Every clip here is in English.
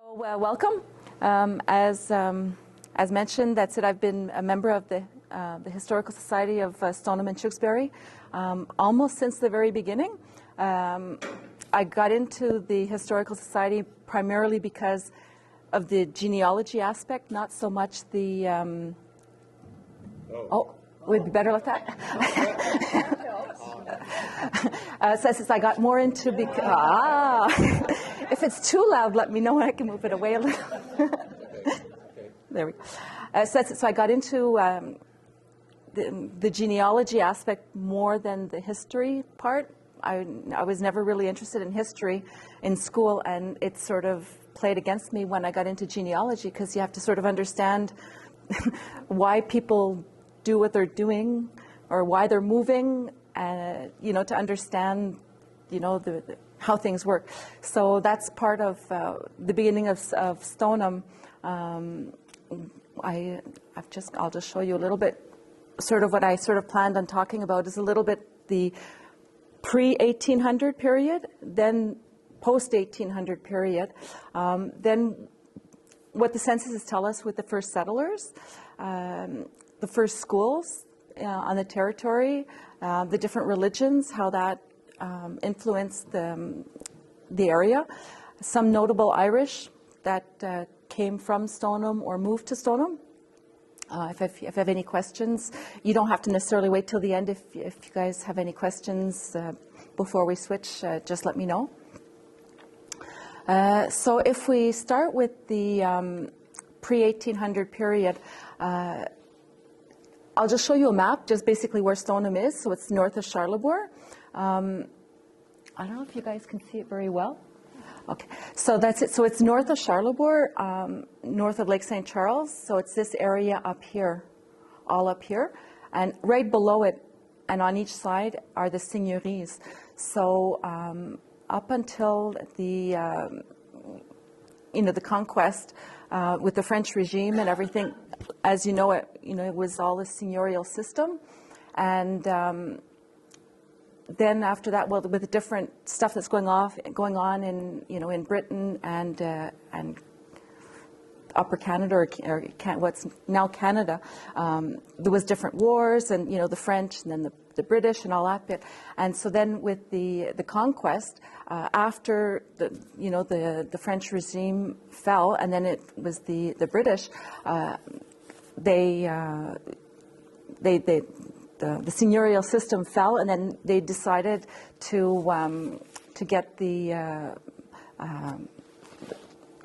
Welcome. As mentioned, that's it. I've been a member of the Historical Society of Stoneham and Tewkesbury almost since the very beginning. I got into the Historical Society primarily because of the genealogy aspect, not so much the... Would be better like that? Since I got more into... If it's too loud, let me know and I can move it away a little. There we go. So I got into the genealogy aspect more than the history part. I was never really interested in history in school, and it sort of played against me when I got into genealogy, because you have to sort of understand why people do what they're doing or why they're moving, to understand, how things work. So that's part of the beginning of Stoneham. I'll just show you a little bit. Sort of what I sort of planned on talking about is a little bit the pre-1800 period, then post-1800 period, then what the censuses tell us with the first settlers, the first schools on the territory, the different religions, how that influenced the area. Some notable Irish that came from Stoneham or moved to Stoneham. If you have any questions, you don't have to necessarily wait till the end. If you guys have any questions before we switch, just let me know. So if we start with the pre-1800 period, I'll just show you a map, just basically where Stoneham is. So it's north of Charlebourg. I don't know if you guys can see it very well. Okay, so that's it. So it's north of Charlebourg, north of Lake St. Charles. So it's this area up here, all up here. And right below it and on each side are the seigneuries. So up until the, the conquest with the French regime and everything, as you know, it was all a seigneurial system. And then after that, well, with the different stuff that's going on in in Britain and Upper Canada or what's now Canada, there was different wars, and the French and then the British and all that bit. And so then with the conquest, after the French regime fell, and then it was the British, the seigneurial system fell, and then they decided to get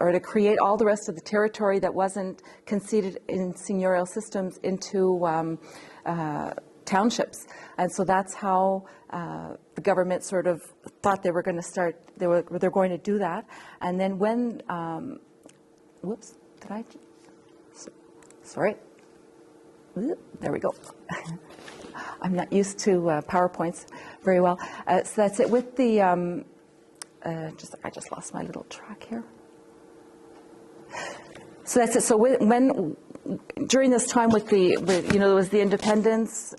or to create all the rest of the territory that wasn't conceded in seigneurial systems into townships. And so that's how the government sort of thought they were going to start. They're going to do that. And then when, whoops, did I? Sorry. There we go. I'm not used to PowerPoints very well. So that's it. With the, I just lost my little track here. So that's it. So when during this time with there was the independence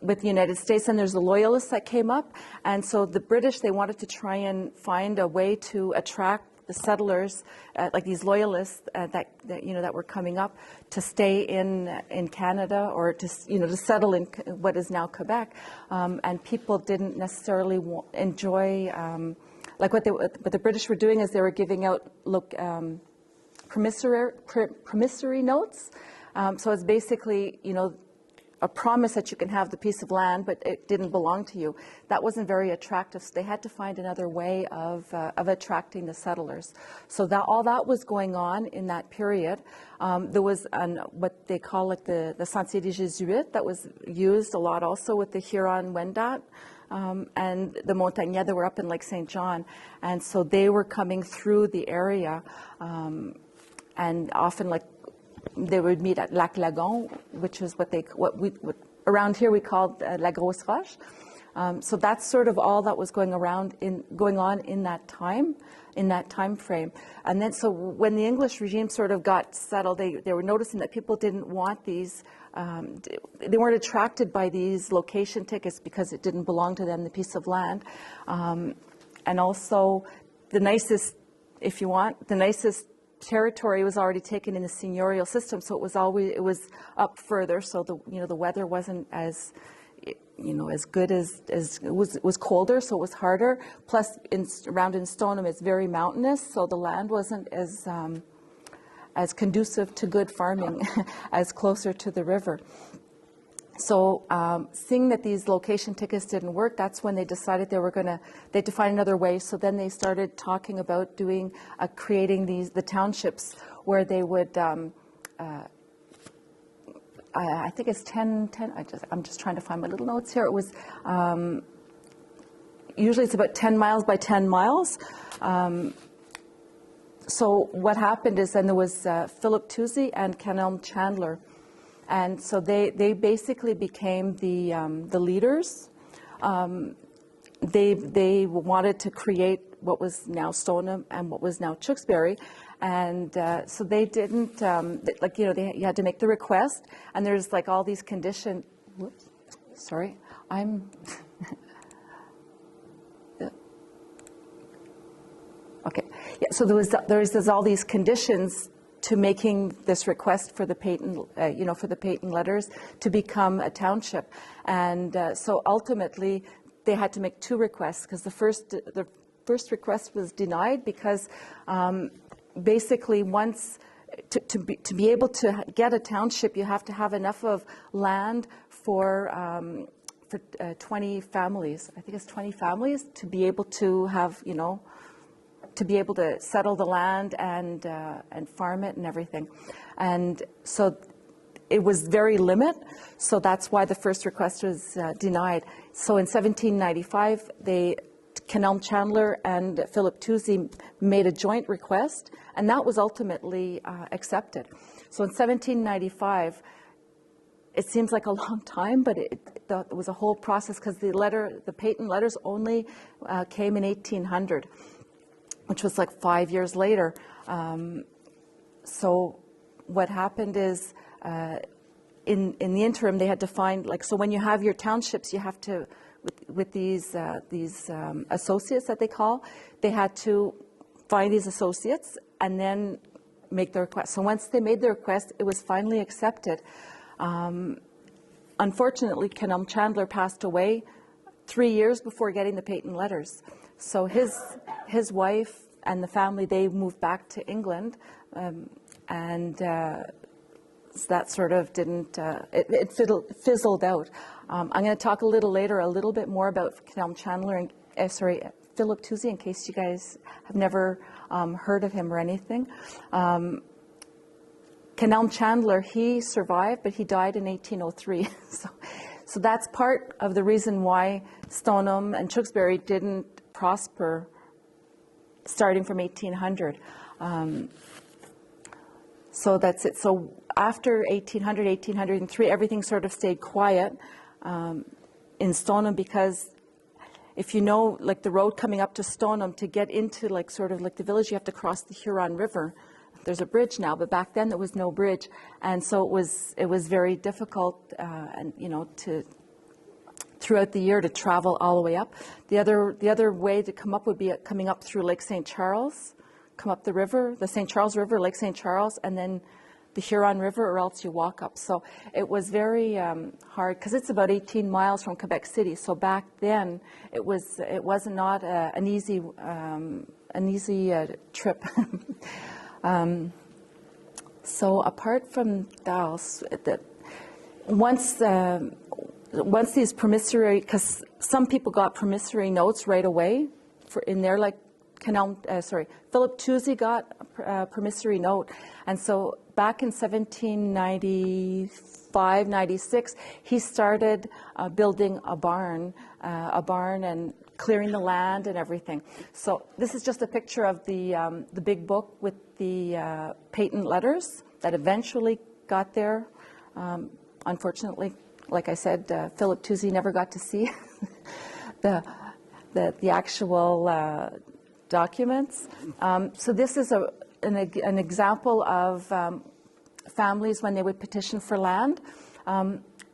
with the United States, and there's the Loyalists that came up, and so the British, they wanted to try and find a way to attract the settlers, like these Loyalists that were coming up, to stay in Canada, or to settle in what is now Quebec, and people didn't necessarily enjoy like what the British were doing is they were giving out promissory notes. So it's basically a promise that you can have the piece of land, but it didn't belong to you. That wasn't very attractive, so they had to find another way of attracting the settlers. So all that was going on in that period. There was what they call the Sentier des Jésuites that was used a lot also with the Huron-Wendat and the Montagnais that were up in Lake St. John. And so they were coming through the area, and often they would meet at Lac Lagon, which is what around here we called La Grosse Roche. So that's sort of all that was going on in that time frame. And then so when the English regime sort of got settled, they were noticing that people didn't want these. They weren't attracted by these location tickets because it didn't belong to them, the piece of land. And also the nicest territory was already taken in the seigneurial system, so it was up further. So the weather wasn't as as good as it was colder, so it was harder. Plus, around in Stoneham, it's very mountainous, so the land wasn't as conducive to good farming as closer to the river. So seeing that these location tickets didn't work, that's when they decided they had to find another way. So then they started talking about creating the townships where they would, I think it's 10, I'm just trying to find my little notes here. It was, usually it's about 10 miles by 10 miles. So what happened is then there was Philip Toosey and Kenelm Chandler. And so they basically became the leaders. They wanted to create what was now Stoneham and what was now Tewkesbury. And so they didn't, you had to make the request. And there's like all these conditions. Whoops, sorry, okay. Yeah, so there's all these conditions to making this request for the patent, for the patent letters to become a township. And so ultimately, they had to make two requests, because the first request was denied because basically once to be able to get a township, you have to have enough of land for 20 families. I think it's 20 families to be able to have, to be able to settle the land and farm it and everything. And so it was very limit, so that's why the first request was denied. So in 1795, Kenelm Chandler and Philip Toosey made a joint request, and that was ultimately accepted. So in 1795, it seems like a long time, but it was a whole process, because the patent letters only came in 1800. Which was like 5 years later. So what happened is, in the interim, they had to find, so when you have your townships, you have to, with these associates that they call, they had to find these associates and then make the request. So once they made the request, it was finally accepted. Unfortunately, Kenelm Chandler passed away 3 years before getting the patent letters. So his wife and the family, they moved back to England, and so that sort of didn't, it fizzled out. I'm going to talk a little bit more about Kenelm Chandler and, Philip Toosey, in case you guys have never heard of him or anything. Kenelm Chandler, he survived, but he died in 1803. So that's part of the reason why Stoneham and Tewkesbury didn't prosper starting from 1800. So that's it. So after 1800, 1803, everything sort of stayed quiet in Stoneham, because if you know, the road coming up to Stoneham, to get into the village, you have to cross the Huron River. There's a bridge now, but back then there was no bridge, and so it was very difficult, and throughout the year to travel all the way up. The other way to come up would be coming up through Lake St. Charles, come up the river, the St. Charles River, Lake St. Charles, and then the Huron River, or else you walk up. So it was very hard, because it's about 18 miles from Quebec City. So back then it was not an easy trip. So apart from that, once these promissory, because some people got promissory notes right away in there, like Philip Toosey got a promissory note, and so back in 1795, 96, he started building a barn and clearing the land and everything. So this is just a picture of the big book with the patent letters that eventually got there. Unfortunately, like I said, Philip Toosey never got to see the actual documents. So this is an example of families when they would petition for land.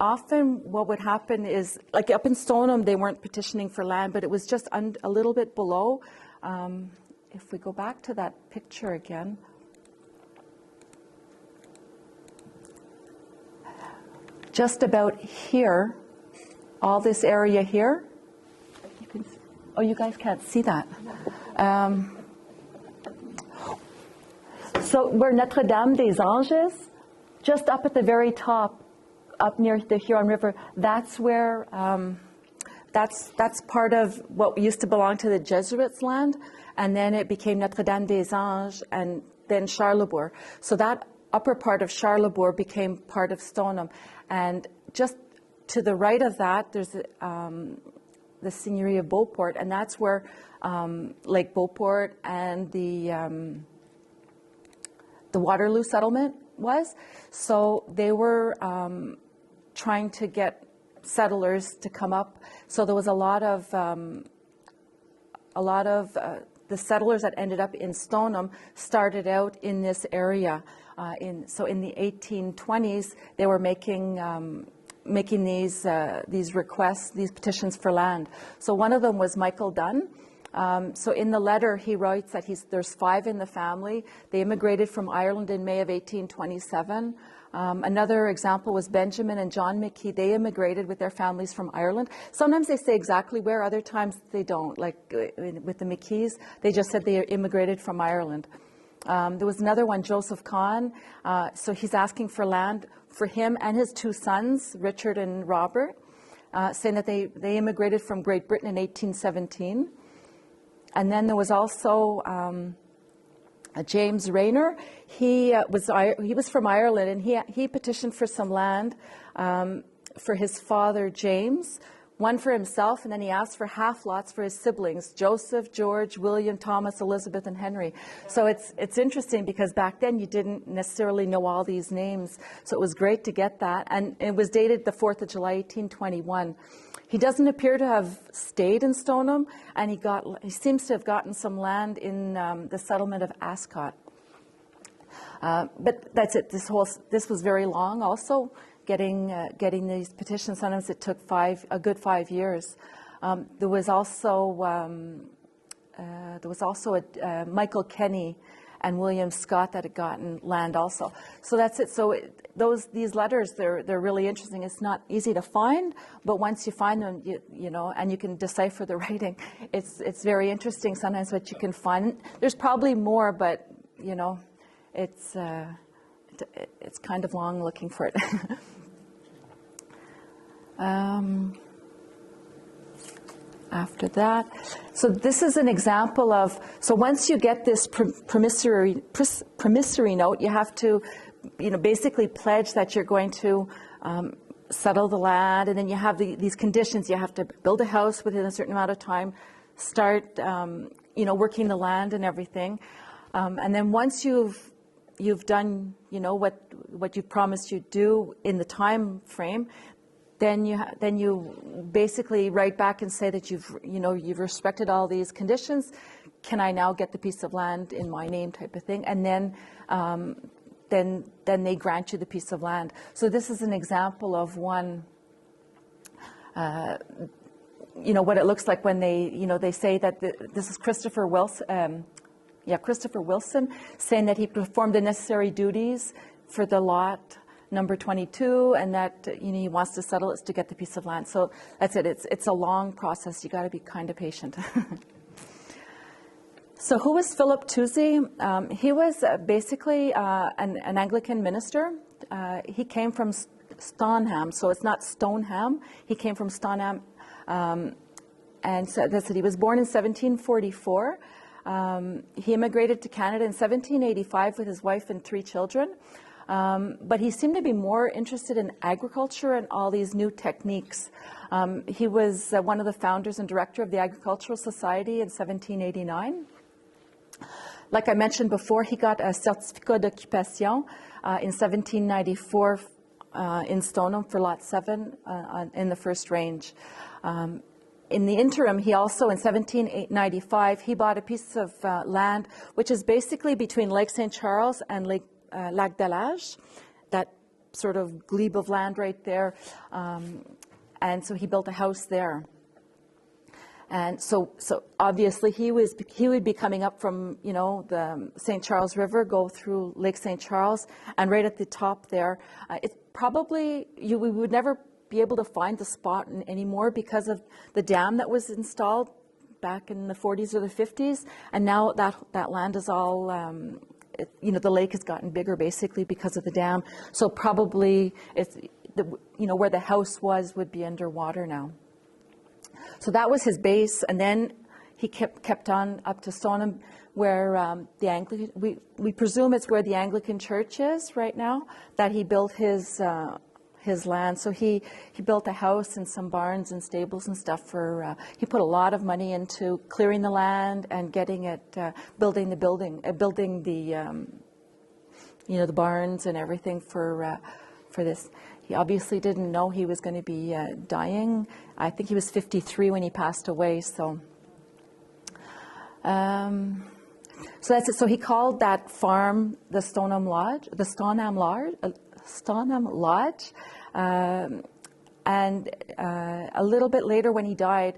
Often what would happen is, up in Stoneham, they weren't petitioning for land, but it was just a little bit below. If we go back to that picture again, just about here, all this area here. Oh, you guys can't see that. So where Notre-Dame des Anges, just up at the very top, up near the Huron River, that's where, that's part of what used to belong to the Jesuits' land, and then it became Notre-Dame des Anges, and then Charlesbourg. So that upper part of Charlesbourg became part of Stoneham. And just to the right of that, there's the Seigneurie of Beauport, and that's where Lake Beauport and the Waterloo settlement was. So they were trying to get settlers to come up. So there was a lot of the settlers that ended up in Stoneham started out in this area. So in the 1820s, they were making these requests, these petitions for land. So one of them was Michael Dunn. So in the letter, he writes that there's 5 in the family. They immigrated from Ireland in May of 1827. Another example was Benjamin and John McKee. They immigrated with their families from Ireland. Sometimes they say exactly where, other times they don't. Like with the McKees, they just said they immigrated from Ireland. There was another one, Joseph Kahn. So he's asking for land for him and his 2 sons, Richard and Robert, saying that they immigrated from Great Britain in 1817. And then there was also James Rayner. He was from Ireland, and he petitioned for some land for his father James, one for himself, and then he asked for half lots for his siblings, Joseph, George, William, Thomas, Elizabeth, and Henry. So it's interesting because back then you didn't necessarily know all these names, so it was great to get that. And it was dated the 4th of July, 1821. He doesn't appear to have stayed in Stoneham, and he seems to have gotten some land in the settlement of Ascot. But that's it. This was very long. Also, getting these petitions. Sometimes it took a good 5 years. There was also Michael Kenny and William Scott that had gotten land also. So that's it. So these letters, they're really interesting. It's not easy to find, but once you find them, you know, and you can decipher the writing, it's very interesting sometimes what you can find. There's probably more, but you know, it's kind of long looking for it. After that, so this is an example of, so once you get this promissory note, you have to, you know, basically pledge that you're going to settle the land, and then you have these conditions. You have to build a house within a certain amount of time, start, you know, working the land and everything, and then once you've done, you know, what you promised you'd do in the time frame, then you basically write back and say that you've respected all these conditions. Can I now get the piece of land in my name, type of thing? And then they grant you the piece of land. So this is an example of one. You know what it looks like when they say that this is Christopher Wilson. Christopher Wilson, saying that he performed the necessary duties for the lot number 22, and that he wants to settle it to get the piece of land. So that's it. It's a long process. You got to be kind of patient. So who was Philip Toosey? He was basically an Anglican minister. He came from Stoneham, so it's not Stoneham. He came from Stoneham, and so that's it. He was born in 1744. He immigrated to Canada in 1785 with his wife and 3 children. But he seemed to be more interested in agriculture and all these new techniques. He was one of the founders and director of the Agricultural Society in 1789. Like I mentioned before, he got a certificat d'occupation in 1794 in Stoneham for Lot 7 in the first range. In the interim, he also, in 1795, he bought a piece of land, which is basically between Lake St. Charles and Lac de Lage, that sort of glebe of land right there. And so he built a house there. And so obviously he would be coming up from, you know, the St. Charles River, go through Lake St. Charles, and right at the top there, it probably, we would never be able to find the spot anymore because of the dam that was installed back in the 40s or the 50s, and now that land is all, you know, the lake has gotten bigger basically because of the dam. So probably it's, you know, where the house was would be underwater now. So that was his base, and then he kept on up to Stoneham, where the Anglican, we presume it's where the Anglican Church is right now, that he built his land. So he built a house and some barns and stables and stuff for, he put a lot of money into clearing the land and getting it, building the, you know, the barns and everything for this. He obviously didn't know he was going to be dying. I think he was 53 when he passed away. So that's it. So he called that farm the Stoneham Lodge, Stoneham Lodge. And a little bit later, when he died,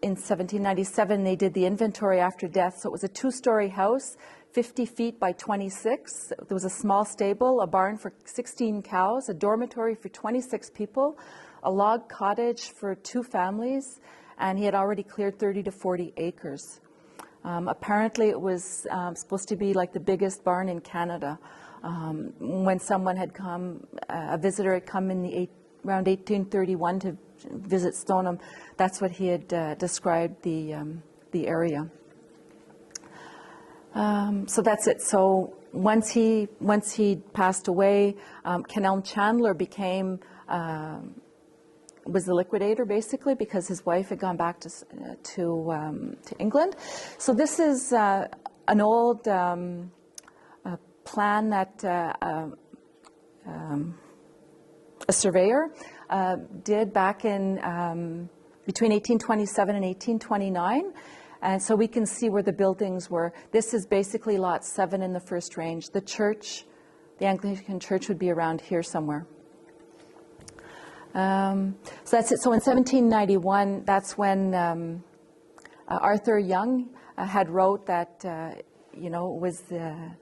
in 1797, they did the inventory after death. So it was a 2-story house, 50 feet by 26. There was a small stable, a barn for 16 cows, a dormitory for 26 people, a log cottage for 2 families, and he had already cleared 30 to 40 acres. Apparently it was supposed to be like the biggest barn in Canada. When someone had come, a visitor had come in around 1831 to visit Stoneham, that's what he had described the area. So that's it. So once he passed away, Kenelm Chandler was the liquidator basically, because his wife had gone back to England. So this is an old plan that a surveyor did back in between 1827 and 1829. And so we can see where the buildings were. This is basically lot 7 in the first range. The church, the Anglican church, would be around here somewhere. So that's it. So in 1791, that's when Arthur Young had wrote that, you know, was that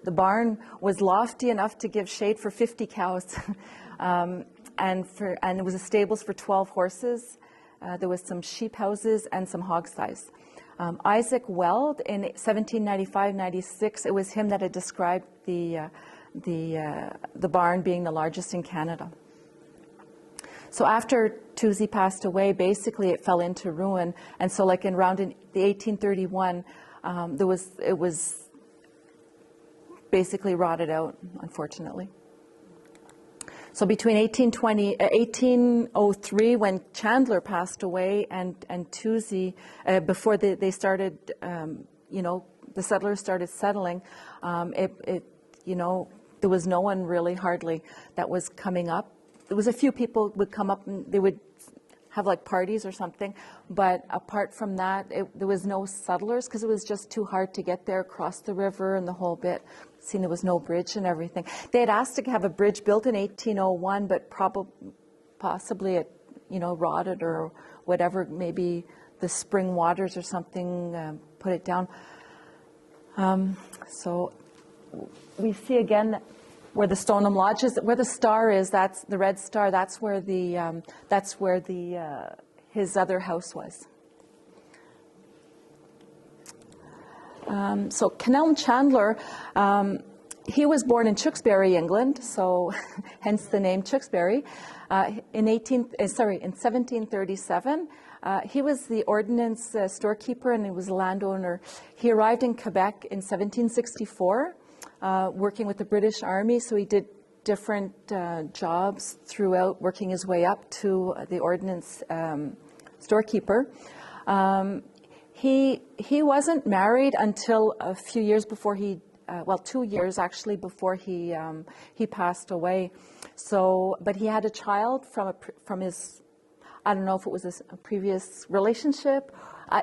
the barn was lofty enough to give shade for 50 cows, and it was a stables for 12 horses. There was some sheep houses and some hogsties. Isaac Weld in 1795-96, it was him that had described the barn being the largest in Canada. So after Tewkesbury passed away, basically it fell into ruin, and so like around in the 1831, it was basically rotted out, unfortunately. So between 1803, when Chandler passed away, and Tewkesbury, before they started, you know, the settlers started settling, you know, there was no one really hardly that was coming up. There was a few people would come up and they would have like parties or something, but apart from that, there was no settlers because it was just too hard to get there, across the river and the whole bit. Seeing there was no bridge and everything. They had asked to have a bridge built in 1801, but possibly it, you know, rotted or whatever. Maybe the spring waters or something put it down. So we see again where the Stoneham Lodge is, where the star is. That's the red star. That's where his other house was. So Kenelm Chandler, he was born in Tewkesbury, England, so hence the name Tewkesbury. In 1737, he was the ordnance storekeeper and he was a landowner. He arrived in Quebec in 1764, working with the British Army. So he did different jobs throughout, working his way up to the ordnance storekeeper. He wasn't married until a few years before he, 2 years actually before he passed away. So, but he had a child from his, I don't know if it was a previous relationship.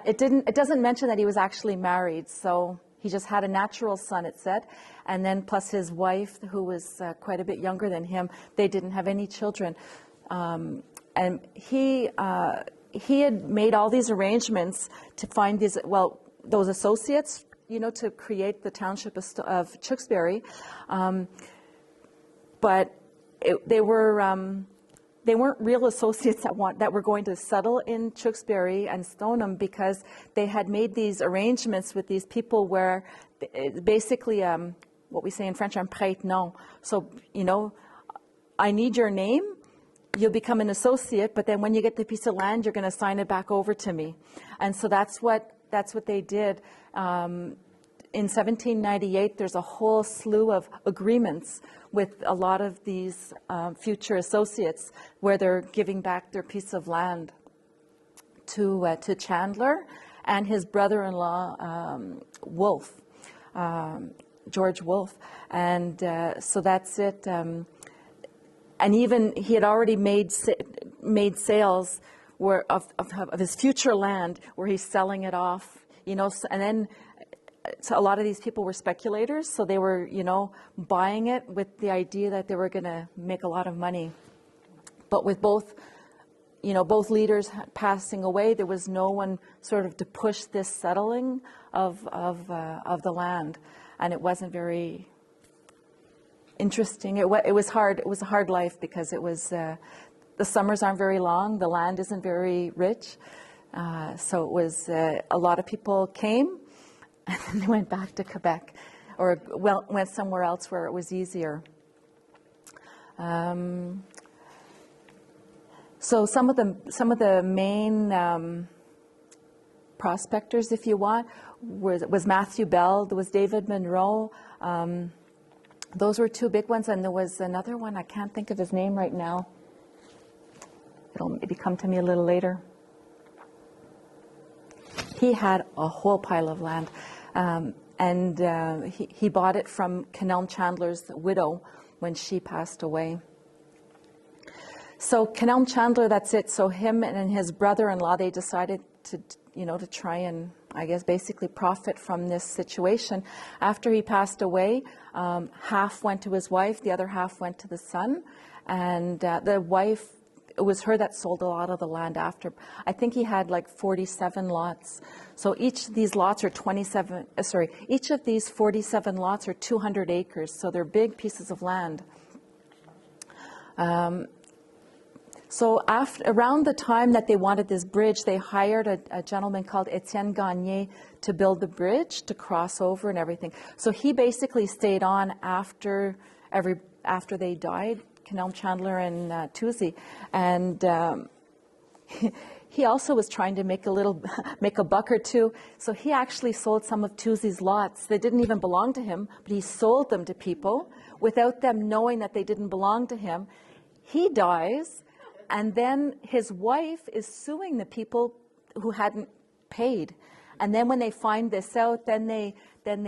It doesn't mention that he was actually married. So he just had a natural son, it said, and then plus his wife, who was quite a bit younger than him. They didn't have any children. and he had made all these arrangements to find these, well, those associates, you know, to create the township of Tewkesbury, but they weren't real associates that were going to settle in Tewkesbury and Stoneham, because they had made these arrangements with these people where basically what we say in French, un prête-nom. So, you know, I need your name, you'll become an associate, but then when you get the piece of land, you're going to sign it back over to me. And so that's what they did. In 1798, there's a whole slew of agreements with a lot of these future associates where they're giving back their piece of land to Chandler and his brother-in-law, Wolfe, George Wolfe. And so that's it. And even he had already made sales of his future land where he's selling it off, you know, and then so a lot of these people were speculators, so they were, you know, buying it with the idea that they were going to make a lot of money. But with both, you know, both leaders passing away, there was no one sort of to push this settling of the land, and it wasn't very interesting. It was hard. It was a hard life because it was the summers aren't very long, the land isn't very rich, so it was a lot of people came. And then they went back to Quebec, or went somewhere else where it was easier. So some of the main prospectors, if you want, was Matthew Bell. There was David Monroe. Those were two big ones, and there was another one. I can't think of his name right now. It'll maybe come to me a little later. He had a whole pile of land, and he bought it from Kenelm Chandler's widow when she passed away. So Kenelm Chandler, that's it. So him and his brother-in-law, they decided to, you know, to try and, I guess, basically profit from this situation. After he passed away, half went to his wife, the other half went to the son, and the wife, it was her that sold a lot of the land after. I think he had like 47 lots. So each of these lots are each of these 47 lots are 200 acres. So they're big pieces of land. So around the time that they wanted this bridge, they hired a gentleman called Etienne Gagné to build the bridge, to cross over and everything. So he basically stayed on after they died, Kenelm Chandler and Tewsey, and he also was trying to make a buck or two. So he actually sold some of Tewsey's lots. They didn't even belong to him, but he sold them to people without them knowing that they didn't belong to him. He dies, and then his wife is suing the people who hadn't paid. And then when they find this out, then they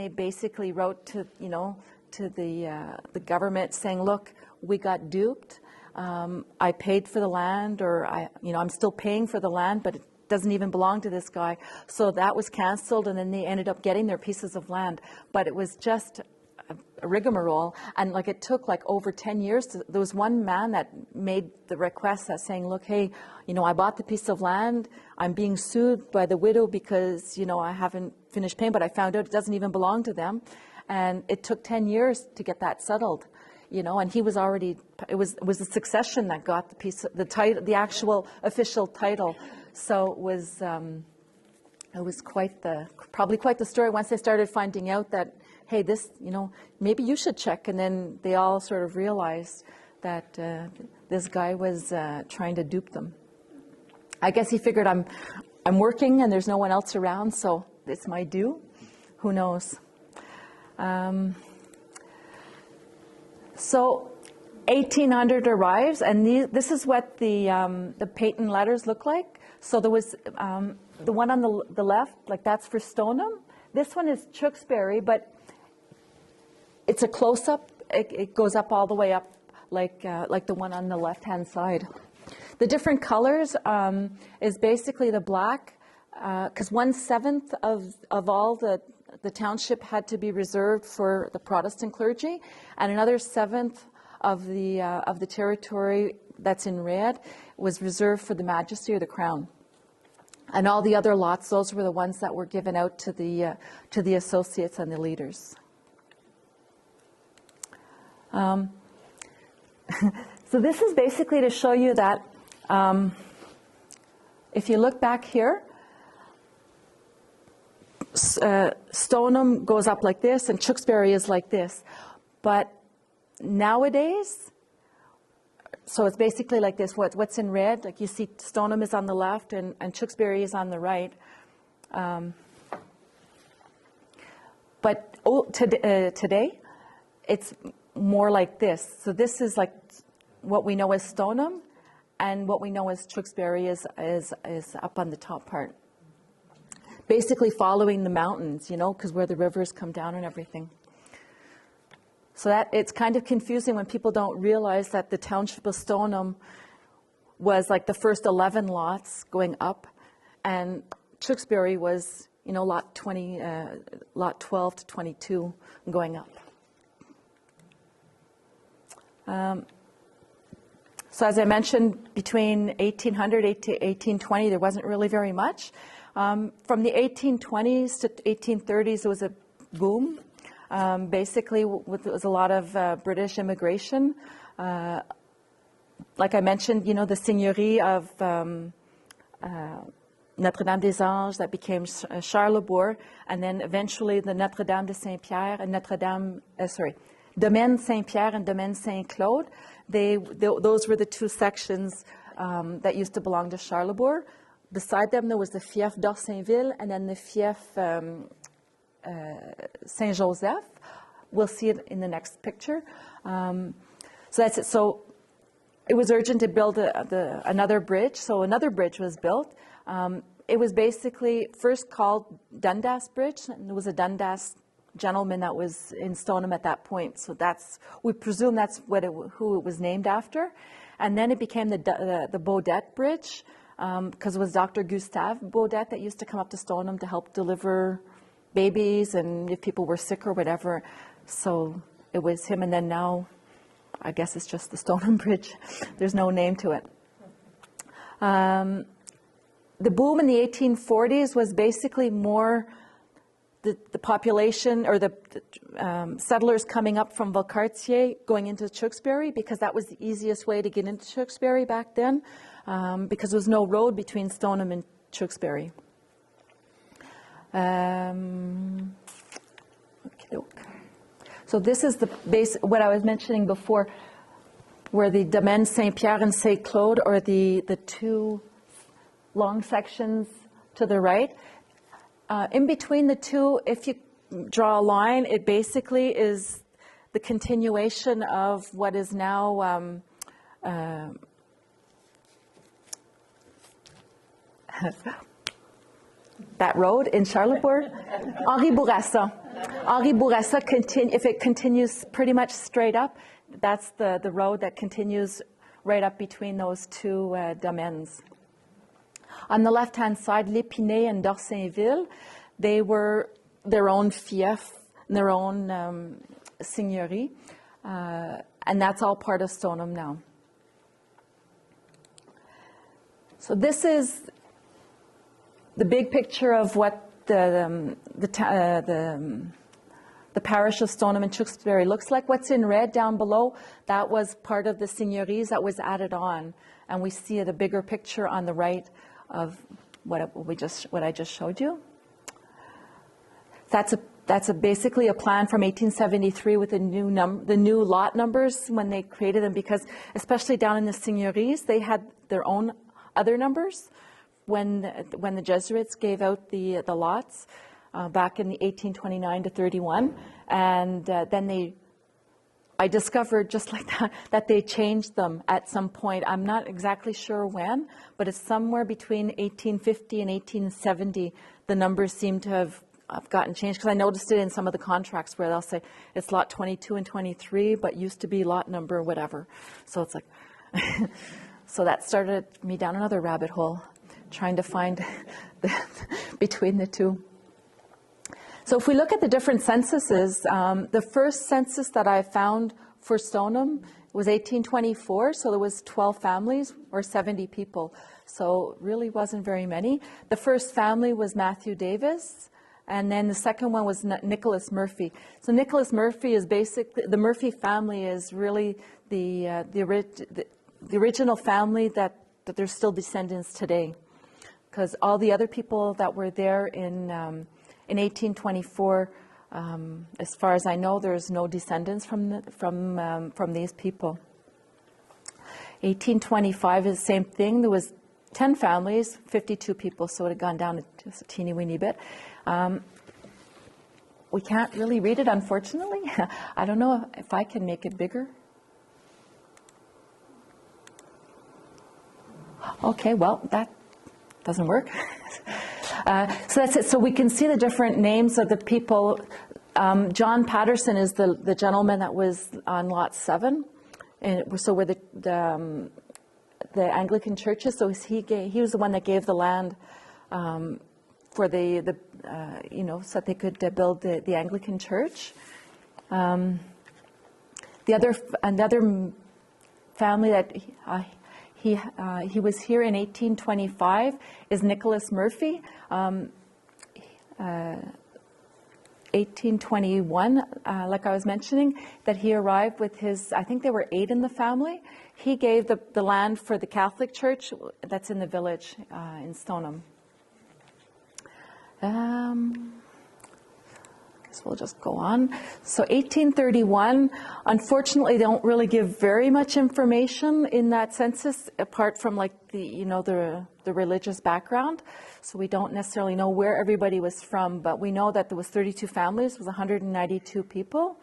basically wrote to, you know, to the government saying, look, we got duped. I paid for the land, or I'm still paying for the land, but it doesn't even belong to this guy. So that was canceled, and then they ended up getting their pieces of land. But it was just a rigmarole, and like it took like over 10 years. There was one man that made the request that saying, look, hey, you know, I bought the piece of land. I'm being sued by the widow because, you know, I haven't finished paying, but I found out it doesn't even belong to them. And it took 10 years to get that settled, you know, and he was already, it was the succession that got the piece, the title, the actual official title. So it was probably quite the story once they started finding out that, hey, this, you know, maybe you should check. And then they all sort of realized that this guy was trying to dupe them. I guess he figured I'm working and there's no one else around, so it's my due. Who knows? So 1800 arrives, and this is what the patent letters look like. So there was the one on the left, like that's for Stoneham. This one is Tewkesbury, but it's a close-up. It goes up all the way up, like the one on the left-hand side. The different colors is basically the black, because 1/7 of all the township had to be reserved for the Protestant clergy, and another 1/7 of the territory that's in red was reserved for the Majesty or the Crown. And all the other lots, those were the ones that were given out to the associates and the leaders. So this is basically to show you that if you look back here, Stoneham goes up like this and Tewkesbury is like this. But nowadays, so it's basically like this. What's in red, like you see Stoneham is on the left and Tewkesbury is on the right. But today, it's more like this. So this is like what we know as Stoneham, and what we know as Tewkesbury is up on the top part. Basically following the mountains, you know, because where the rivers come down and everything. So that it's kind of confusing when people don't realize that the township of Stoneham was like the first 11 lots going up, and Tewkesbury was, you know, lot 12 to 22 going up. So as I mentioned, between 1800 to 1820, there wasn't really very much. From the 1820s to 1830s, there was a boom. Basically, there was a lot of British immigration. Like I mentioned, you know, the seigneurie of Notre-Dame des Anges that became Charlesbourg, and then eventually the Notre-Dame de Saint-Pierre and Domaine Saint-Pierre and Domaine Saint-Claude. Those were the two sections that used to belong to Charlesbourg. Beside them, there was the fief d'Orsainville and then the fief Saint-Joseph. We'll see it in the next picture. So that's it. So it was urgent to build another bridge. So another bridge was built. It was basically first called Dundas Bridge, and there was a Dundas gentleman that was in Stoneham at that point. So we presume that's who it was named after. And then it became the Baudet Bridge, because it was Dr. Gustave Baudet that used to come up to Stoneham to help deliver babies and if people were sick or whatever. So it was him, and then now I guess it's just the Stoneham Bridge. There's no name to it. The boom in the 1840s was basically more the population or the settlers coming up from Valcartier going into Tewkesbury, because that was the easiest way to get into Tewkesbury back then, because there was no road between Stoneham and Tewkesbury. So this is the base, what I was mentioning before, where the Domaine Saint-Pierre and Saint-Claude, or the two long sections to the right. In between the two, if you draw a line, it basically is the continuation of what is now that road in Charlesbourg, Henri Bourassa. Henri Bourassa, if it continues pretty much straight up, that's the road that continues right up between those two domaines. On the left-hand side, L'Épinay and d'Orsainville, they were their own fief, their own seigneurie, and that's all part of Stoneham now. So this is the big picture of what the parish of Stoneham and Tewkesbury looks like. What's in red down below, that was part of the seigneuries that was added on, and we see the bigger picture on the right of what I just showed you. That's basically a plan from 1873 with the new lot numbers when they created them, because especially down in the seigneuries, they had their own other numbers when the Jesuits gave out the lots back in the 1829 to 31, and then I discovered just like that they changed them at some point. I'm not exactly sure when, but it's somewhere between 1850 and 1870. The numbers seem to have gotten changed, because I noticed it in some of the contracts where they'll say it's lot 22 and 23, but used to be lot number whatever. So it's like, so that started me down another rabbit hole, trying to find between the two. So if we look at the different censuses, the first census that I found for Stoneham was 1824, so there was 12 families or 70 people. So really wasn't very many. The first family was Matthew Davis, and then the second one was Nicholas Murphy. So Nicholas Murphy is basically, the Murphy family is really the original family that there's still descendants today. Because all the other people that were there in 1824, as far as I know, there's no descendants from these people. 1825 is the same thing. There was 10 families, 52 people, so it had gone down just a teeny weeny bit. We can't really read it, unfortunately. I don't know if I can make it bigger. Okay, well, that doesn't work. So that's it. So we can see the different names of the people. John Patterson is the gentleman that was on lot 7, and so where the Anglican churches. So he was the one that gave the land for the so that they could build the Anglican church. Another family that he was here in 1825 is Nicholas Murphy. 1821, like I was mentioning, that he arrived with his, I think there were 8 in the family. He gave the land for the Catholic Church that's in the village in Stoneham. Guess we'll just go on. So 1831, unfortunately, they don't really give very much information in that census, apart from like the religious background. So we don't necessarily know where everybody was from, but we know that there was 32 families, was 192 people.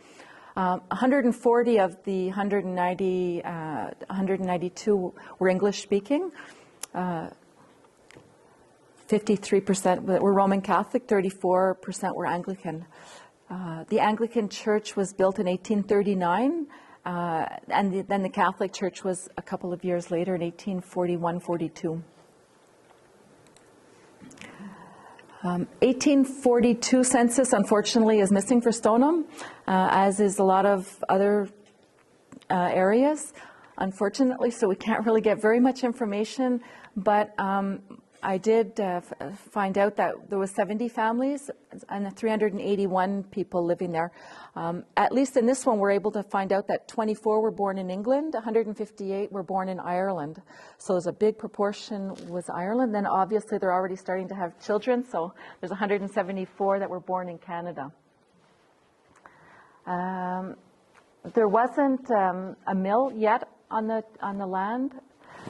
140 of the 192 were English speaking. 53% were Roman Catholic, 34% were Anglican. The Anglican Church was built in 1839, and then the Catholic Church was a couple of years later in 1841-42. 1842 census, unfortunately, is missing for Stoneham, as is a lot of other areas, unfortunately, so we can't really get very much information, but I did find out that there was 70 families and 381 people living there. At least in this one, we're able to find out that 24 were born in England, 158 were born in Ireland. So there's a big proportion was Ireland. Then obviously they're already starting to have children, so there's 174 that were born in Canada. There wasn't a mill yet on the land.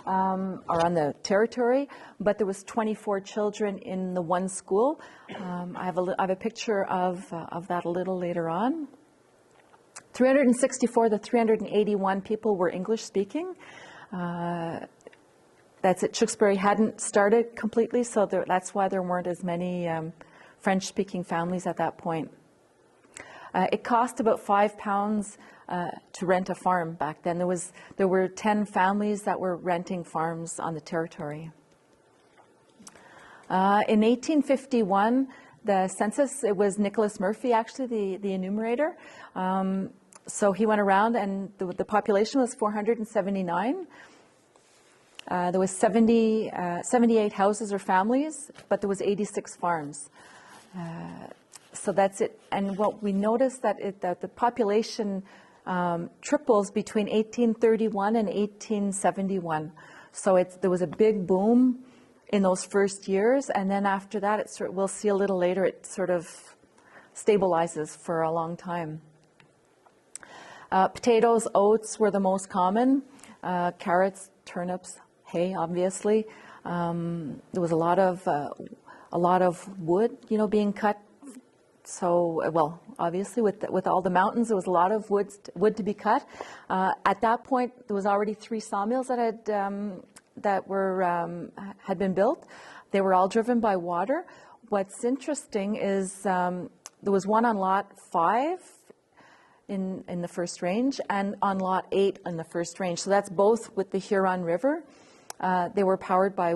Or on the territory, but there was 24 children in the one school. I have a picture of that a little later on. 364 to 381 people were English speaking. That's it. Tewkesbury hadn't started completely, so that's why there weren't as many French speaking families at that point. It cost about £5 to rent a farm back then. There were 10 families that were renting farms on the territory. In 1851, the census, it was Nicholas Murphy, actually, the enumerator. So he went around, and the population was 479. There was 78 houses or families, but there was 86 farms. So that's it. And what we noticed that the population triples between 1831 and 1871. So there was a big boom in those first years, and then after that, we'll see a little later, it sort of stabilizes for a long time. Potatoes, oats were the most common. Carrots, turnips, hay, obviously. There was a lot of wood, being cut. So, well, obviously, with all the mountains, there was a lot of wood to be cut. At that point, there was already 3 sawmills that had been built. They were all driven by water. What's interesting is there was one on lot 5 in the first range, and on lot 8 in the first range. So that's both with the Huron River. They were powered by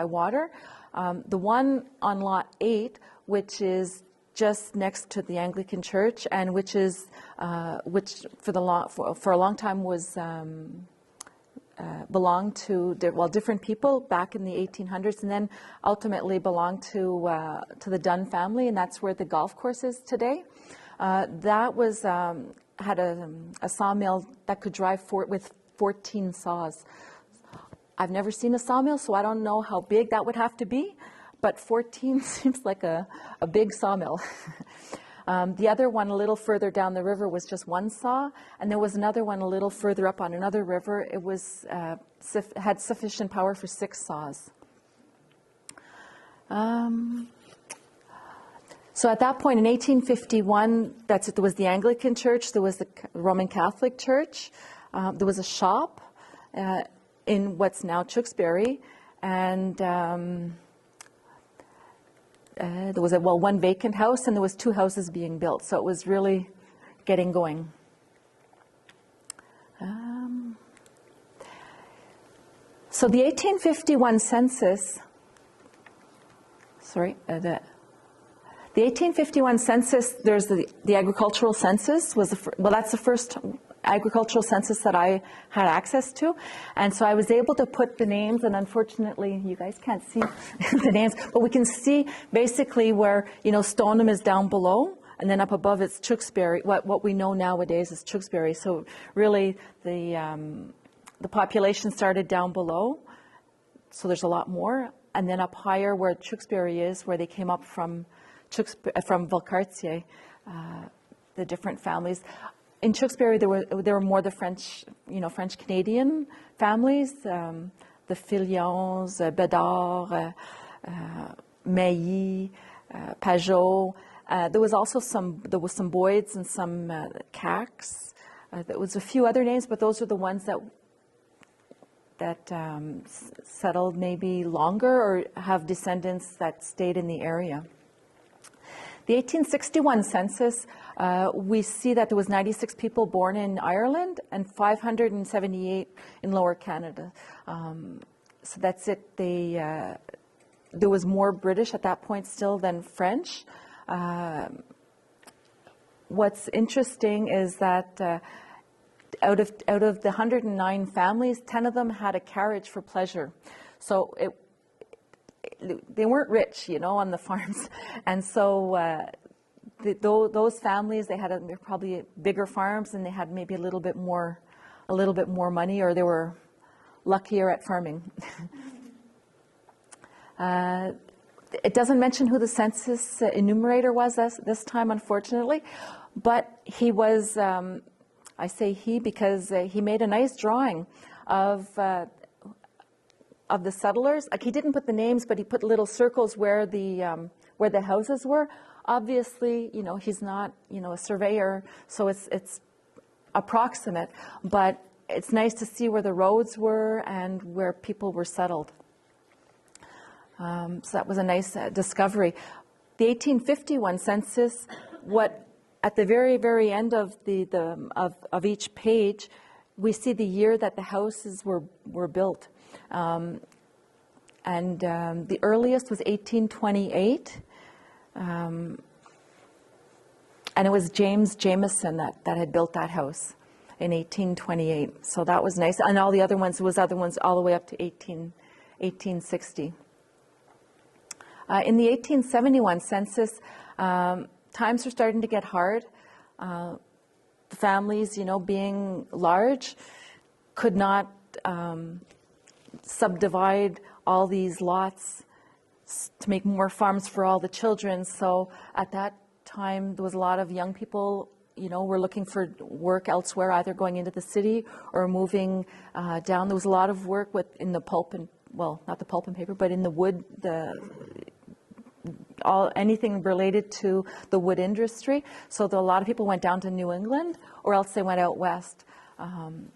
water. The one on lot 8, which is just next to the Anglican Church, and which for a long time was belonged to different people back in the 1800s, and then ultimately belonged to the Dunn family, and that's where the golf course is today. That was had a sawmill that could drive with 14 saws. I've never seen a sawmill, so I don't know how big that would have to be, but 14 seems like a big sawmill. The other one a little further down the river was just one saw, and there was another one a little further up on another river. It was had sufficient power for 6 saws. So at that point in 1851, there was the Anglican Church, there was the Roman Catholic Church, there was a shop in what's now Tewkesbury, and there was one vacant house, and there was 2 houses being built, so it was really getting going. So the 1851 census, the 1851 census, there's the agricultural census, that's the first agricultural census that I had access to, and so I was able to put the names, and unfortunately you guys can't see the names, but we can see basically where, Stoneham is down below, and then up above it's Tewkesbury. What we know nowadays is Tewkesbury. So really the population started down below, so there's a lot more, and then up higher where Tewkesbury is, where they came up from Valcartier, the different families. In Tewkesbury, there were more the French, French Canadian families, the Filions, Bedard, Mailly, Pajot. There was some Boyds and some Cax. There was a few other names, but those are the ones that settled maybe longer or have descendants that stayed in the area. The 1861 census, we see that there was 96 people born in Ireland and 578 in Lower Canada. So that's it. There was more British at that point still than French. What's interesting is that out of the 109 families, 10 of them had a carriage for pleasure. So they weren't rich, on the farms, and so those families, they had probably bigger farms, and they had maybe a little bit more money, or they were luckier at farming. It doesn't mention who the census enumerator was this time, unfortunately, but he was. I say he because he made a nice drawing of the settlers. Like, he didn't put the names, but he put little circles where the houses were. Obviously, he's not, a surveyor, so it's approximate, but it's nice to see where the roads were and where people were settled. So that was a nice discovery. The 1851 census, at the very, very end of of each page, we see the year that the houses were built. And the earliest was 1828, and it was James Jameson that had built that house in 1828. So that was nice. And all the other ones, all the way up to 1860. In the 1871 census, times were starting to get hard. The families, being large, could not subdivide all these lots to make more farms for all the children. So at that time, there was a lot of young people, were looking for work elsewhere, either going into the city or moving down. There was a lot of work in the pulp and, well, not the pulp and paper, but in the wood, anything related to the wood industry. So a lot of people went down to New England, or else they went out west. And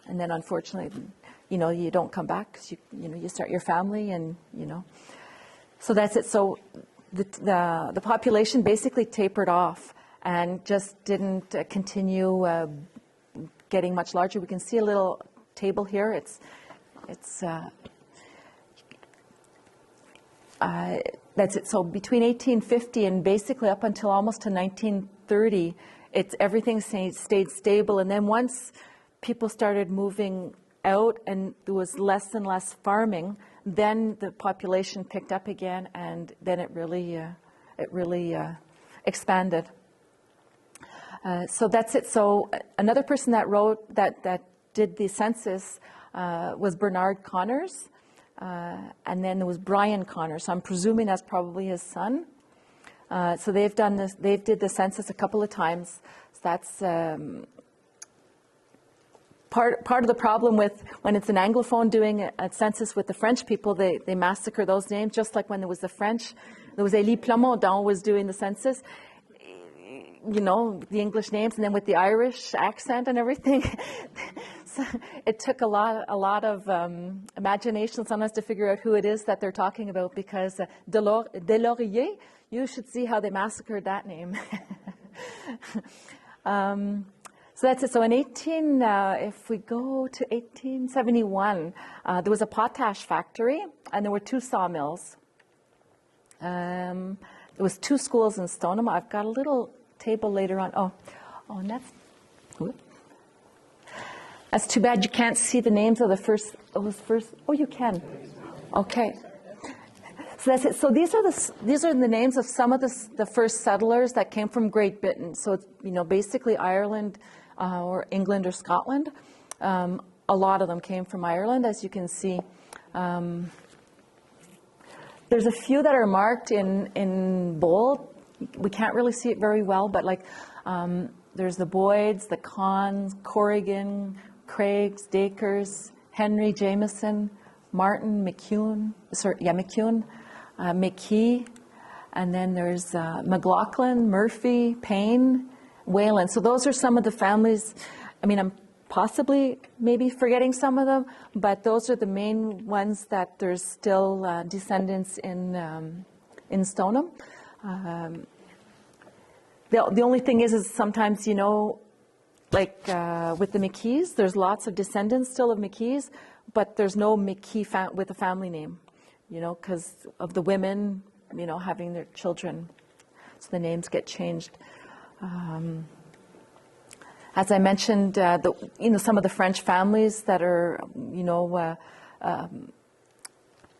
then unfortunately, you don't come back because you start your family, and so that's it. So the population basically tapered off and just didn't continue getting much larger. We can see a little table here. that's it. So between 1850 and basically up until almost to 1930, everything stayed stable. And then once people started moving out and there was less and less farming, then the population picked up again, and then it really expanded. So that's it. So another person that that did the census was Bernard Connors. And then there was Brian Connor, so I'm presuming that's probably his son. So they've done this. They did the census a couple of times. So that's part of the problem with when it's an Anglophone doing a census with the French people. They massacre those names, just like when there was the French. There was Élie Plamondon was doing the census. You know, the English names, and then with the Irish accent and everything. So it took a lot of imagination sometimes to figure out who it is that they're talking about, because Delaurier, you should see how they massacred that name. So that's it. So in if we go to 1871, there was a potash factory, and there were 2 sawmills. There was 2 schools in Stoneham. I've got a little table later on. And that's too bad you can't see the names of the first. Oh, you can. Okay. So that's it. So these are the names of some of the first settlers that came from Great Britain. So it's, basically Ireland or England or Scotland. A lot of them came from Ireland, as you can see. There's a few that are marked in bold. We can't really see it very well, but there's the Boyds, the Cons, Corrigan, Craigs, Dacres, Henry, Jameson, Martin, McKeown, McKee, and then there's McLaughlin, Murphy, Payne, Whalen. So those are some of the families. I mean, I'm possibly maybe forgetting some of them, but those are the main ones that there's still descendants in Stoneham. The only thing is sometimes, with the McKees, there's lots of descendants still of McKees, but there's no McKee with a family name, because of the women, having their children. So the names get changed. As I mentioned, some of the French families that are,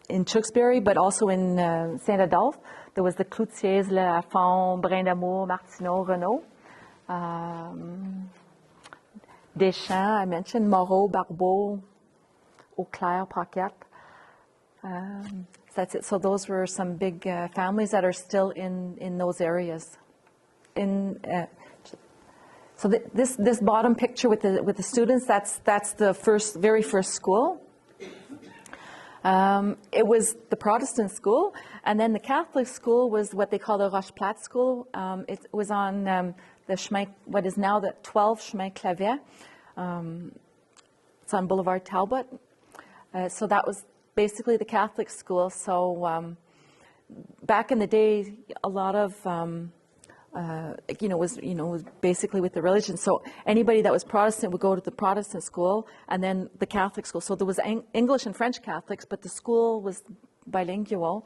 in Tewkesbury, but also in Saint-Adolphe. There was the Cloutiers, Lafont, Brindamour, Martineau, Renault. Deschamps, I mentioned, Moreau, Barbeau, Auclair, Paquette. That's it. So those were some big families that are still in those areas. So this bottom picture with the students, that's the very first school. It was the Protestant school, and then the Catholic school was what they call the Rocheplat school. It was on the chemin, what is now the 12 Chemin Clavet. It's on Boulevard Talbot. So that was basically the Catholic school. So back in the day, a lot of was basically with the religion. So anybody that was Protestant would go to the Protestant school, and then the Catholic school. So there was English and French Catholics, but the school was bilingual.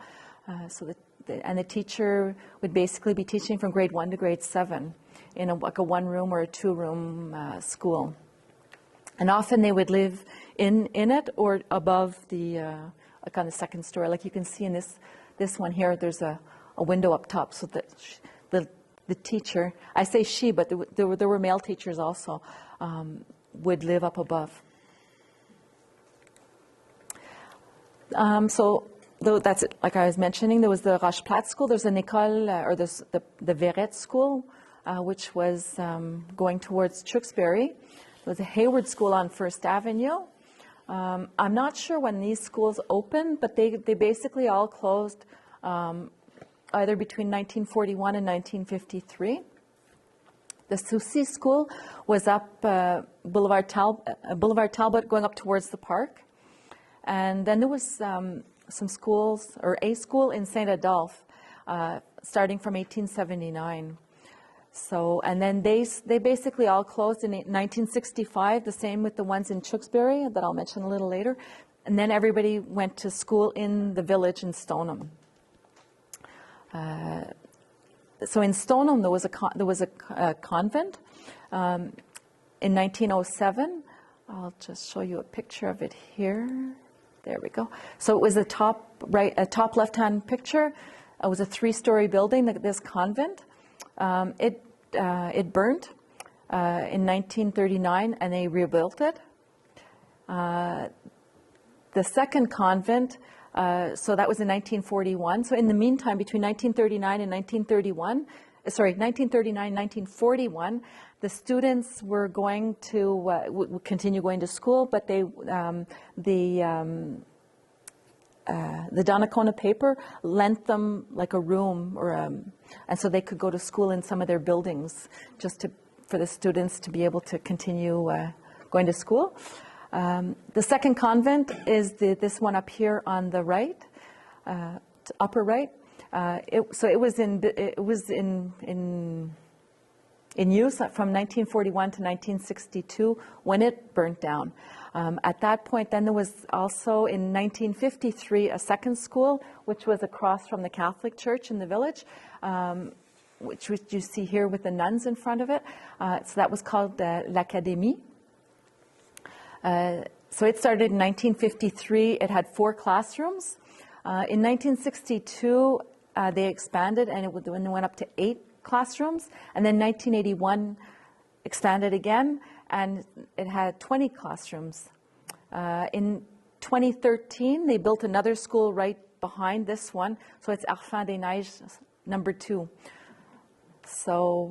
And the teacher would basically be teaching from grade 1 to grade 7 in a 1-room or a 2-room school. And often they would live in it or above the on the second story. Like you can see in this one here, there's a window up top, so that the teacher, I say she, but there were male teachers also, would live up above. That's it. Like I was mentioning, there was the Rocheplat school. There's an école, or the Verrette school, which was going towards Tewkesbury. There was a Hayward school on First Avenue. I'm not sure when these schools opened, but they basically all closed either between 1941 and 1953. The Société school was up Boulevard Talbot going up towards the park. And then there was some schools, or a school in Saint-Adolphe, starting from 1879. So, and then they basically all closed in 1965, the same with the ones in Tewkesbury that I'll mention a little later. And then everybody went to school in the village in Stoneham. So in Stoneham, there was a convent. In 1907, I'll just show you a picture of it here. There we go. So it was a top left-hand picture. It was a 3-story building, this convent. It burnt in 1939, and they rebuilt it. The second convent, so that was in 1941. So in the meantime, between 1939 and 1941, the students were going to would continue going to school, but the Donnacona paper lent them like a room, and so they could go to school in some of their buildings, for the students to be able to continue going to school. The second convent is this one up here on the right, upper right. So it was in use from 1941 to 1962 when it burnt down. At that point, then there was also in 1953 a second school, which was across from the Catholic Church in the village, which you see here with the nuns in front of it. So that was called l'Académie. So it started in 1953. It had 4 classrooms. In 1962, they expanded, and it went up to 8 classrooms. And then 1981 expanded again, and it had 20 classrooms. In 2013, they built another school right behind this one. So it's Enfants des Neiges number 2. So,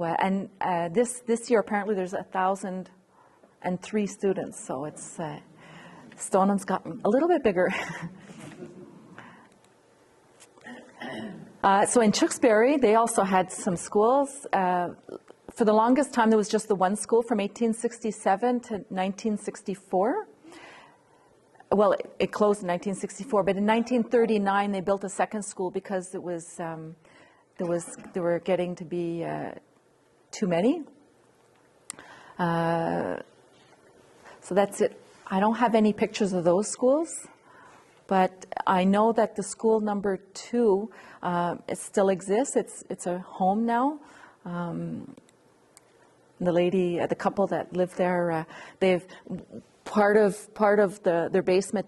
this year, apparently, there's 1,003 students. So it's Stoneham's gotten a little bit bigger. So in Tewkesbury, they also had some schools. For the longest time, there was just the one school from 1867 to 1964. Well, it closed in 1964, but in 1939, they built a second school because it was there were getting to be too many. So that's it. I don't have any pictures of those schools, but I know that the school number 2 it still exists. It's a home now. The couple that live there, they've part of their basement,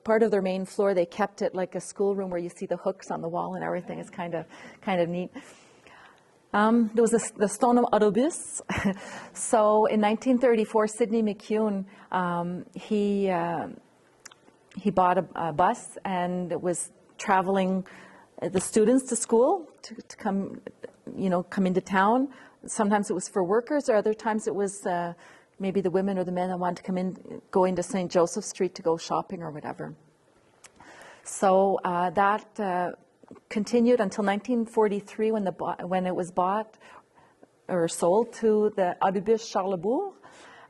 part of their main floor. They kept it like a schoolroom where you see the hooks on the wall and everything. It's kind of neat. There was the Stoneham autobus. So in 1934, Sidney McCune, he bought a bus, and it was traveling the students to school to come into town. Sometimes it was for workers, or other times it was maybe the women or the men that wanted to go into St. Joseph Street to go shopping or whatever. So that continued until 1943 when it was bought or sold to the Autobus Charlesbourg.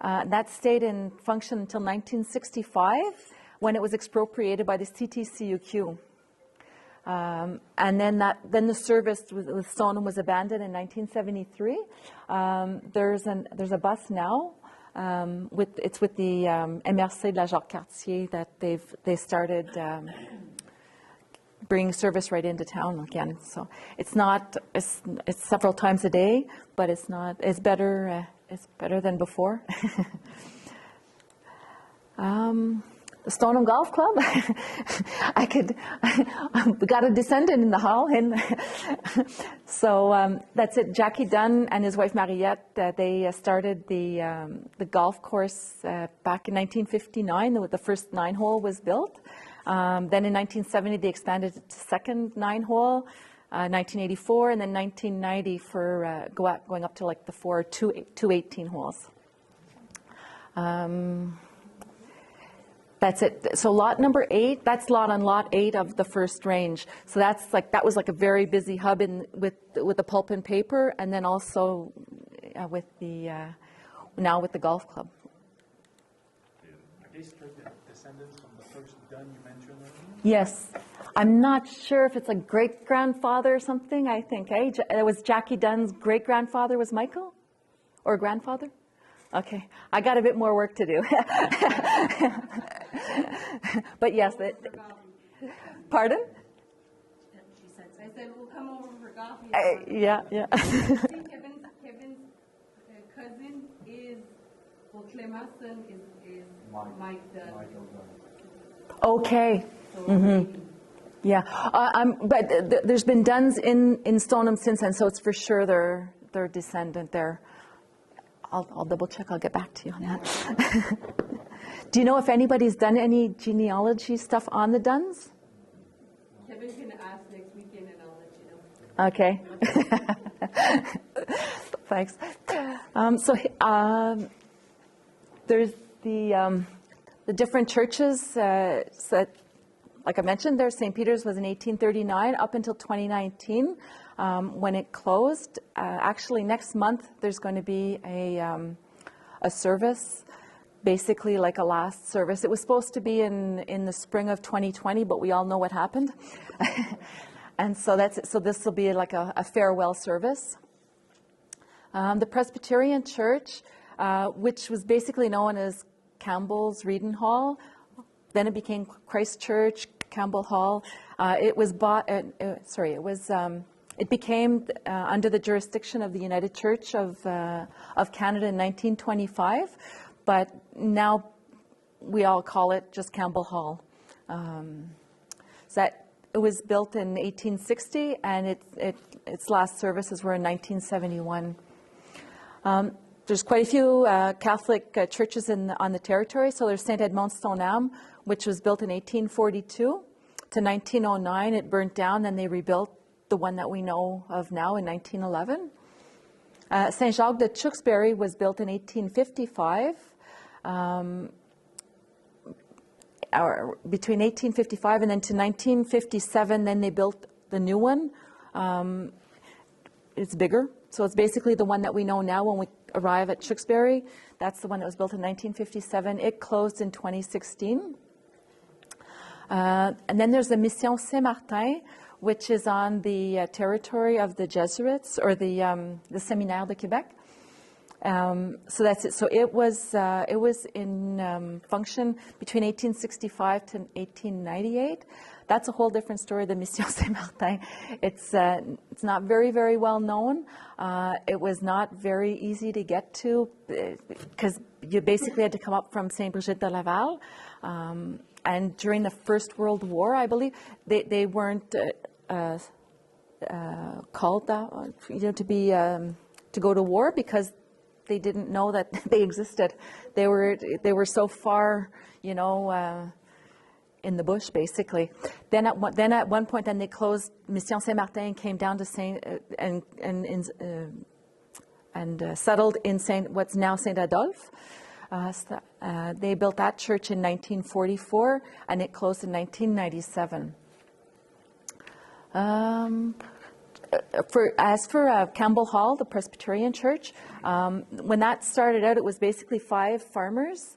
That stayed in function until 1965 when it was expropriated by the CTCUQ. And then the service with Stoneham was abandoned in 1973. There's a bus now. It's with the MRC de la Jacques-Cartier that they started bringing service right into town again. So it's several times a day, but it's better than before. The Stoneham Golf Club. We got a descendant in the hall, and so that's it. Jackie Dunn and his wife Mariette, they started the golf course back in 1959. The first 9-hole was built. Then in 1970, they expanded it to second 9-hole. 1984, and then 1990 for going up to like the 2 18 holes. That's it. So lot number 8, that's lot on lot 8 of the first range. So that was like a very busy hub with the pulp and paper, and then also with now with the golf club. Are they still descendants from the first Dunn you mentioned earlier? Yes. I'm not sure if it's a great-grandfather or something, I think. It was Jackie Dunn's great-grandfather was Michael? Or grandfather? Okay, I got a bit more work to do. But yes, pardon? She said I said we'll come over for coffee. Yeah, yeah. I think Kevin's cousin is, well, Clem's son is Mike. Okay. So Yeah, but there's been Duns in Stoneham since then, so it's for sure they're descendant there. I'll double check. I'll get back to you on that. Do you know if anybody's done any genealogy stuff on the Duns? Kevin's gonna ask next weekend, and I'll let you know. Okay. Thanks. There's the different churches. Like I mentioned, there St. Peter's was in 1839 up until 2019 when it closed. Actually, next month there's going to be a service, basically like a last service. It was supposed to be in the spring of 2020, but we all know what happened. And so this will be like a farewell service. The Presbyterian Church, which was basically known as Campbell's Reading Hall, then it became Christ Church, Campbell Hall. It became under the jurisdiction of the United Church of Canada in 1925, but now we all call it just Campbell Hall. It was built in 1860, and its last services were in 1971. There's quite a few Catholic churches on the territory. So there's St. Edmond Stoneham, which was built in 1842 to 1909. It burnt down, then they rebuilt the one that we know of now in 1911. St. Jacques de Tewkesbury was built in 1855. Between 1855 and then to 1957, then they built the new one. It's bigger. So it's basically the one that we know now when we arrive at Tewkesbury. That's the one that was built in 1957. It closed in 2016. And then there's the Mission Saint-Martin, which is on the territory of the Jesuits, or the Séminaire de Québec. So that's it. So it was in function between 1865 to 1898. That's a whole different story, the Mission Saint-Martin. It's not very, very well known. It was not very easy to get to because you basically had to come up from Saint-Brigitte de Laval. And during the First World War, I believe, they weren't called that, to go to war because they didn't know that they existed. They were so far, in the bush, basically. Then at one point, they closed Mission Saint-Martin and came down to and settled in what's now Saint Adolphe. They built that church in 1944, and it closed in 1997. As for Campbell Hall, the Presbyterian Church, when that started out, it was basically 5 farmers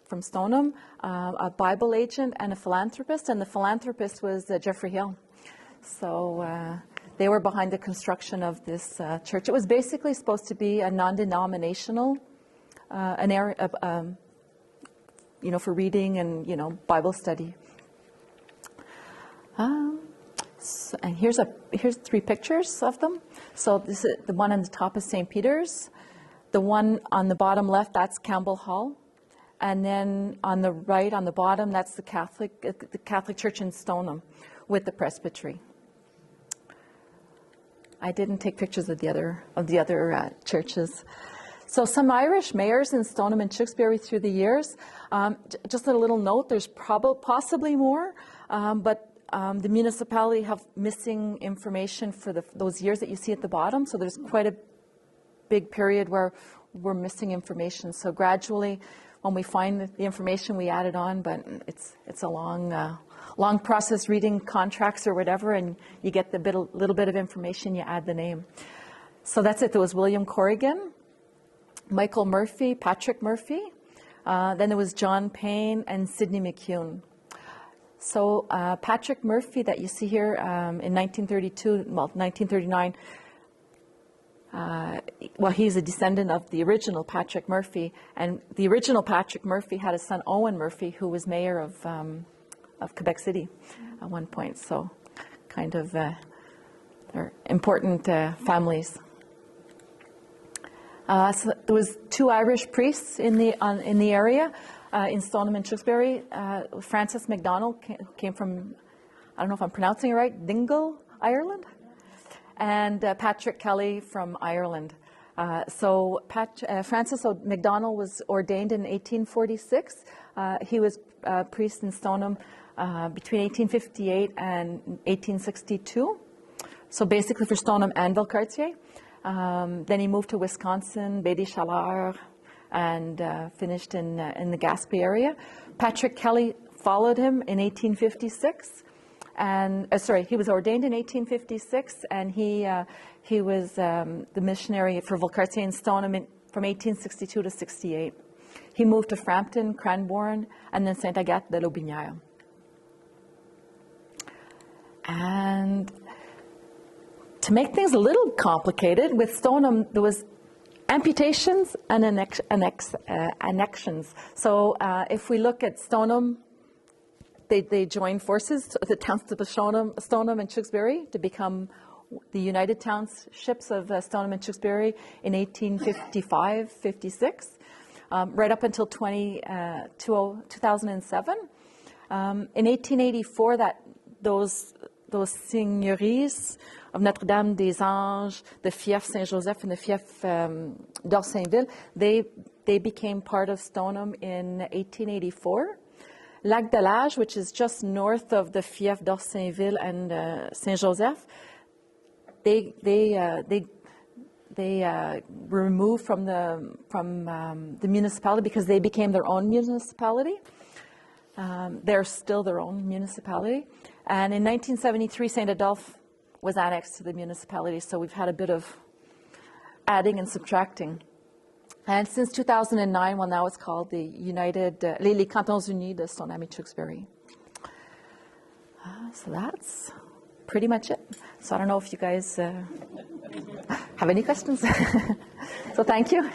from Stoneham, a Bible agent, and a philanthropist. And the philanthropist was Jeffrey Hill. So they were behind the construction of this church. It was basically supposed to be a non-denominational, an area, for reading and Bible study. And here's 3 pictures of them. So this is the one on the top is St. Peter's. The one on the bottom left, that's Campbell Hall. And then on the right, on the bottom, that's the Catholic Church in Stoneham with the presbytery. I didn't take pictures of the other churches. So some Irish mayors in Stoneham and Tewkesbury through the years. Just a little note, there's possibly more, but the municipality have missing information for those years that you see at the bottom. So there's quite a big period where we're missing information. So gradually, when we find the information, we add it on, but it's a long process reading contracts or whatever, and you get the little bit of information, you add the name. So that's it. There was William Corrigan, Michael Murphy, Patrick Murphy, then there was John Payne and Sidney McCune. So Patrick Murphy that you see here in 1939, he's a descendant of the original Patrick Murphy, and the original Patrick Murphy had a son, Owen Murphy, who was mayor of Quebec City at one point. So kind of they're important families. So there was 2 Irish priests in the area in Stoneham and Tewkesbury. Francis MacDonald came from, I don't know if I'm pronouncing it right, Dingle, Ireland, and Patrick Kelly from Ireland. Francis MacDonald was ordained in 1846. He was a priest in Stoneham between 1858 and 1862. So basically for Stoneham and Valcartier. Then he moved to Wisconsin, Baie des Chaleurs, and finished in the Gaspé area. Patrick Kelly followed him in 1856. And he was ordained in 1856, and he was the missionary for Valcartier and Stoneham from 1862 to 68. He moved to Frampton, Cranbourne, and then Sainte-Agathe-de-l'Aubinière. And to make things a little complicated, with Stoneham, there was amputations and annexions. So if we look at Stoneham, they joined forces, the towns of Stoneham and Tewkesbury, to become the United Townships of Stoneham and Tewkesbury in 1855-56, right up until 2007. In 1884, those seigneuries of Notre-Dame des Anges, the Fief Saint-Joseph, and the Fief d'Orsainville, they became part of Stoneham in 1884. Lac de l'Age, which is just north of the Fief d'Orsainville and Saint-Joseph, they were removed from the municipality because they became their own municipality. They're still their own municipality. And in 1973, Saint Adolphe was annexed to the municipality, so we've had a bit of adding and subtracting. And since 2009, well, now it's called the les Cantons-Unis de Stoneham-et-Tewkesbury. So that's pretty much it. So I don't know if you guys have any questions. So thank you.